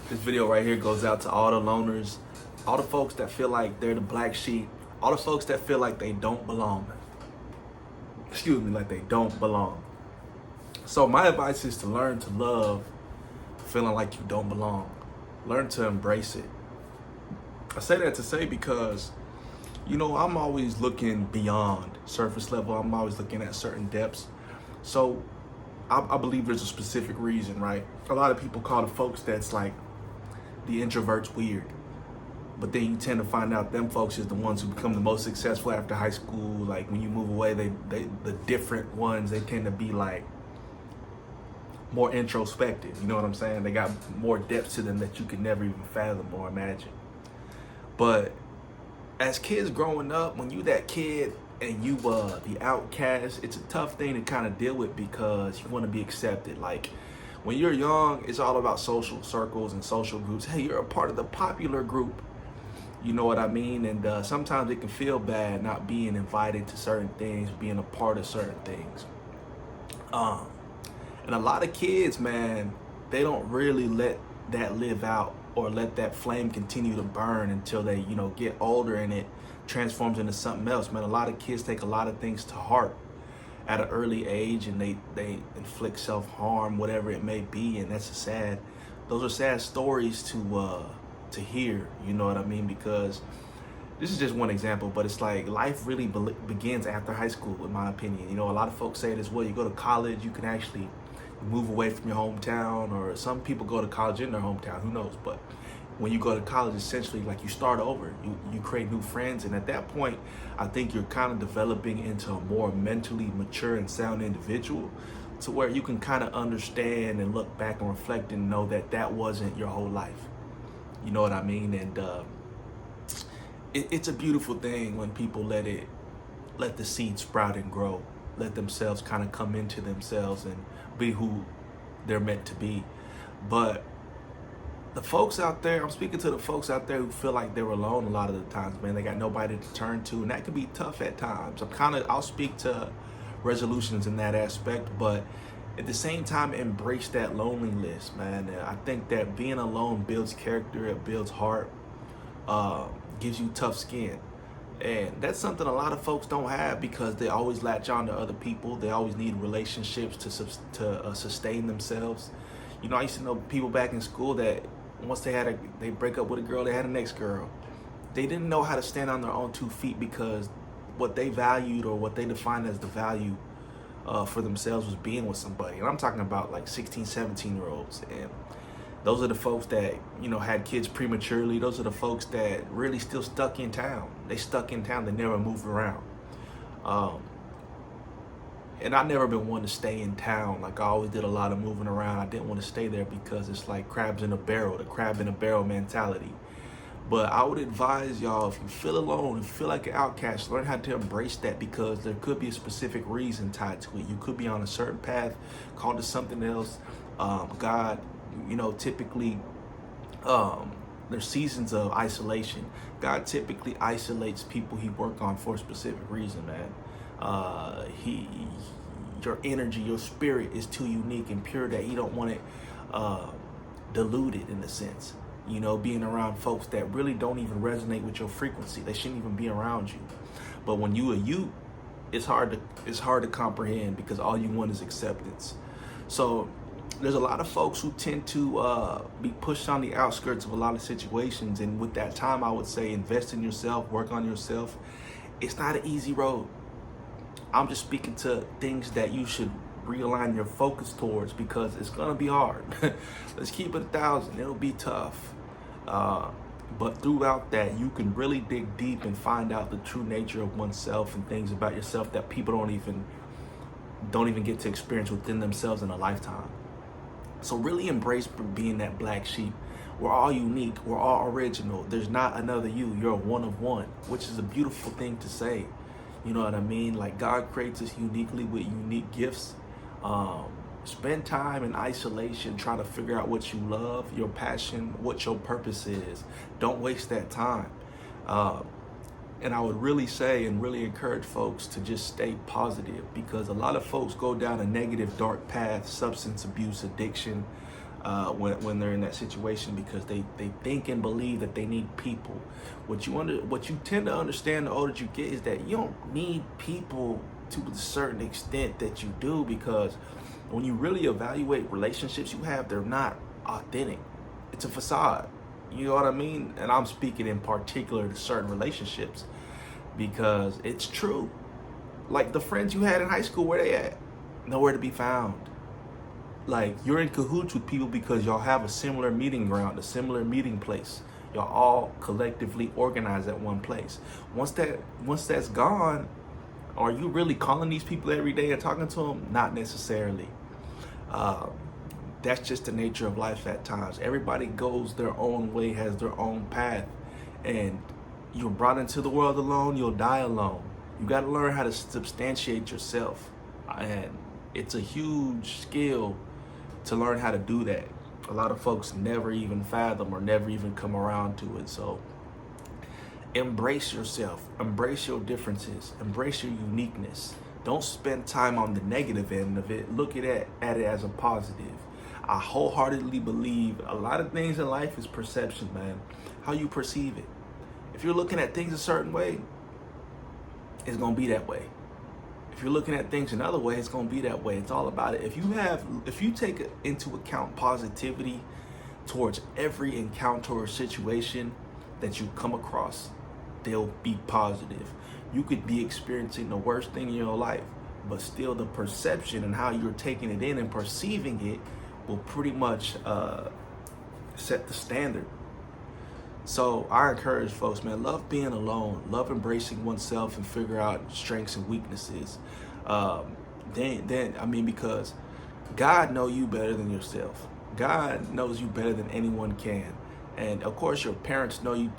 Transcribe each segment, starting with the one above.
This video right here goes out to all the loners, all the folks that feel like they're the black sheep, all the folks that feel like they don't belong. Excuse me, like they don't belong. So my advice is to learn to love feeling like you don't belong. Learn to embrace it. I say that to say because, you know, I'm always looking beyond surface level. I'm always looking at certain depths. So I believe there's a specific reason, right? A lot of people call the folks that's like the introverts weird. But then you tend to find out them folks is the ones who become the most successful after high school. Like when you move away, the different ones, they tend to be like more introspective. You know what I'm saying? They got more depth to them that you could never even fathom or imagine. But as kids growing up, when you that kid and you the outcast, it's a tough thing to kind of deal with because you want to be accepted. Like when you're young, it's all about social circles and social groups. Hey, you're a part of the popular group. You know what I mean? And sometimes it can feel bad not being invited to certain things, being a part of certain things. And a lot of kids, man, they don't really let that live out or let that flame continue to burn until they, you know, get older and it transforms into something else. Man, a lot of kids take a lot of things to heart at an early age and they inflict self-harm, whatever it may be. And those are sad stories to hear, you know what I mean? Because this is just one example, but it's like life really begins after high school, in my opinion. You know, a lot of folks say it as well. You go to college, you can actually move away from your hometown, or some people go to college in their hometown, who knows? But when you go to college, essentially, like you start over, you create new friends. And at that point, I think you're kind of developing into a more mentally mature and sound individual to where you can kind of understand and look back and reflect and know that that wasn't your whole life. You know what I mean? And it's a beautiful thing when people let the seed sprout and grow, let themselves kind of come into themselves and be who they're meant to be. But the folks out there, I'm speaking to the folks out there who feel like they're alone a lot of the times, man. They got nobody to turn to, and that can be tough at times. I'll speak to resolutions in that aspect, but at the same time, embrace that loneliness, man. I think that being alone builds character, it builds heart, gives you tough skin. And that's something a lot of folks don't have because they always latch on to other people. They always need relationships to sustain themselves. You know, I used to know people back in school that once they break up with a girl, they had a next girl. They didn't know how to stand on their own 2 feet because what they valued or what they defined as the value for themselves was being with somebody. And I'm talking about like 16, 17-year-olds. And those are the folks that, you know, had kids prematurely. Those are the folks that really still stuck in town. They stuck in town. They never moved around. And I've never been one to stay in town. Like I always did a lot of moving around. I didn't want to stay there because it's like crabs in a barrel, the crab in a barrel mentality. But I would advise y'all, if you feel alone, if you feel like an outcast, learn how to embrace that because there could be a specific reason tied to it. You could be on a certain path, called to something else. God, you know, typically there's seasons of isolation. God typically isolates people he work on for a specific reason, man. Your energy, your spirit is too unique and pure that he don't want it diluted in a sense. You know, being around folks that really don't even resonate with your frequency. They shouldn't even be around you. But when it's hard to comprehend because all you want is acceptance. So there's a lot of folks who tend to be pushed on the outskirts of a lot of situations. And with that time, I would say invest in yourself, work on yourself. It's not an easy road. I'm just speaking to things that you should realign your focus towards because it's gonna be hard. Let's keep it 1,000. It'll be tough. But throughout that, you can really dig deep and find out the true nature of oneself and things about yourself that people don't even get to experience within themselves in a lifetime. So really embrace being that black sheep. We're all unique. We're all original. There's not another you. You're one of one, which is a beautiful thing to say. You know what I mean? Like God creates us uniquely with unique gifts. Spend time in isolation trying to figure out what you love, your passion, what your purpose is. Don't waste that time. And I would really say and really encourage folks to just stay positive because a lot of folks go down a negative, dark path, substance abuse, addiction, when they're in that situation, because they think and believe that they need people. What you tend to understand the older you get is that you don't need people to a certain extent that you do, because when you really evaluate relationships you have, they're not authentic. It's a facade. You know what I mean? And I'm speaking in particular to certain relationships because it's true. Like the friends you had in high school, where they at? Nowhere to be found. Like you're in cahoots with people because y'all have a similar meeting ground, a similar meeting place. Y'all all collectively organized at one place. Once that's gone, are you really calling these people every day and talking to them? Not necessarily. That's just the nature of life at times. Everybody goes their own way, has their own path. And you're brought into the world alone, you'll die alone. You got to learn how to substantiate yourself. And it's a huge skill to learn how to do that. A lot of folks never even fathom or never even come around to it. So embrace yourself, embrace your differences, embrace your uniqueness. Don't spend time on the negative end of it. Look at it as a positive. I wholeheartedly believe a lot of things in life is perception, man. How you perceive it. If you're looking at things a certain way, it's gonna be that way. If you're looking at things another way, it's gonna be that way. It's all about it. If you take into account positivity towards every encounter or situation that you come across, they'll be positive. You could be experiencing the worst thing in your life, but still the perception and how you're taking it in and perceiving it will pretty much set the standard. So I encourage folks, man, love being alone, love embracing oneself and figure out strengths and weaknesses. Because God knows you better than yourself. God knows you better than anyone can. And of course, your parents know you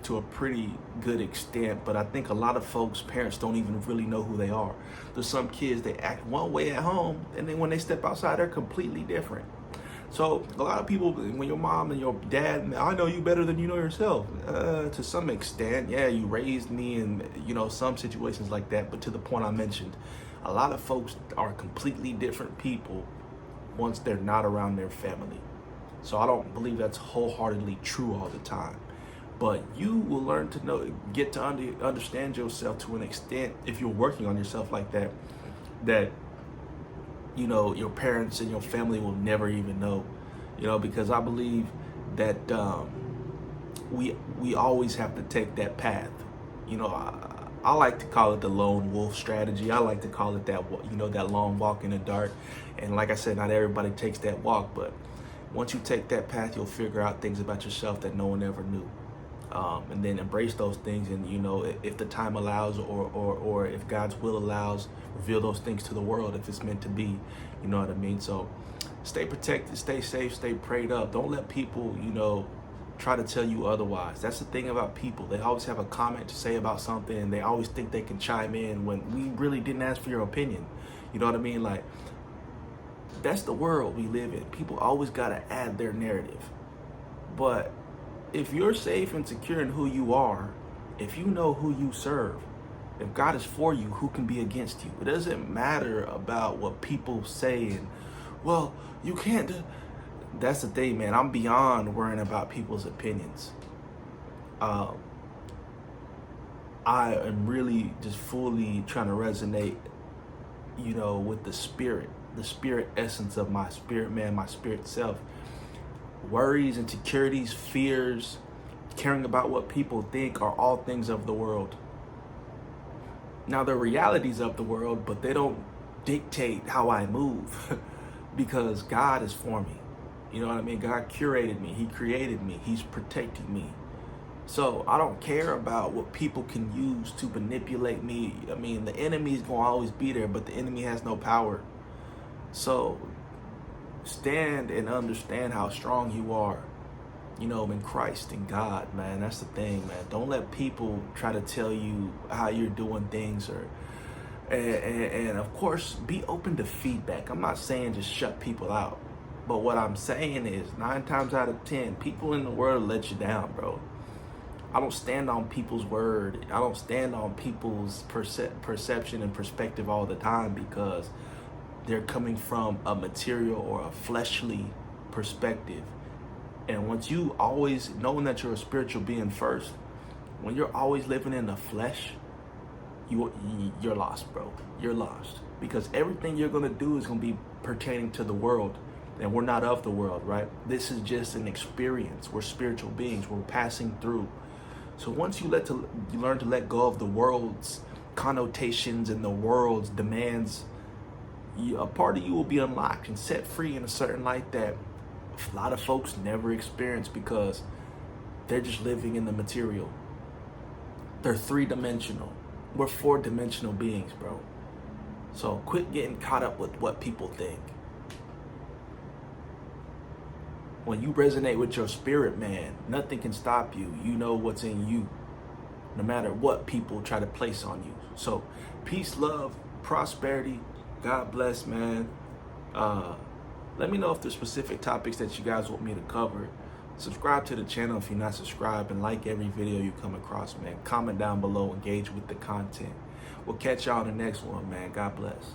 to a pretty good extent, but I think a lot of folks' parents don't even really know who they are. There's some kids, they act one way at home, and then when they step outside, they're completely different. So a lot of people, when your mom and your dad, I know you better than you know yourself. To some extent, yeah, you raised me in, some situations like that. But to the point I mentioned, a lot of folks are completely different people once they're not around their family. So I don't believe that's wholeheartedly true all the time. But you will learn to get to understand yourself to an extent if you're working on yourself like that, your parents and your family will never even know, because I believe that we always have to take that path. I like to call it the lone wolf strategy. I like to call it that, that long walk in the dark. And like I said, not everybody takes that walk, but once you take that path, you'll figure out things about yourself that no one ever knew. And then embrace those things, and if the time allows, or if God's will allows, reveal those things to the world if it's meant to be. You know what I mean? So stay protected, stay safe, stay prayed up. Don't let people try to tell you otherwise. That's the thing about people. They always have a comment to say about something, and they always think they can chime in when we really didn't ask for your opinion. You know what I mean? Like, that's the world we live in. People always got to add their narrative. But if you're safe and secure in who you are, if you know who you serve, if God is for you, who can be against you? It doesn't matter about what people say and, well, you can't do. That's the thing, man. I'm beyond worrying about people's opinions. I am really just fully trying to resonate, with the spirit essence of my spirit man, my spirit self. Worries, insecurities, fears, caring about what people think are all things of the world. Now, they're realities of the world, but they don't dictate how I move because God is for me. You know what I mean? God curated me. He created me. He's protecting me. So I don't care about what people can use to manipulate me. I mean, the enemy is going to always be there, but the enemy has no power. So stand and understand how strong you are, in Christ and God, man. That's the thing, man. Don't let people try to tell you how you're doing things, and of course, be open to feedback. I'm not saying just shut people out, but what I'm saying is 9 times out of 10, people in the world let you down, bro. I don't stand on people's word. I don't stand on people's perception and perspective all the time because they're coming from a material or a fleshly perspective. And once you always knowing that you're a spiritual being first, when you're always living in the flesh, you're lost, bro. You're lost, because everything you're gonna do is gonna be pertaining to the world, and we're not of the world, right? This is just an experience. We're spiritual beings. We're passing through. So once you learn to let go of the world's connotations and the world's demands, a part of you will be unlocked and set free in a certain light that a lot of folks never experience, because they're just living in the material. They're 3-dimensional. We're 4-dimensional beings, bro. So quit getting caught up with what people think. When you resonate with your spirit, man, nothing can stop you. You know what's in you, no matter what people try to place on you. So peace, love, prosperity. God bless, man. Let me know if there's specific topics that you guys want me to cover. Subscribe to the channel if you're not subscribed, and like every video you come across, man. Comment down below, engage with the content. We'll catch y'all in the next one, man. God bless.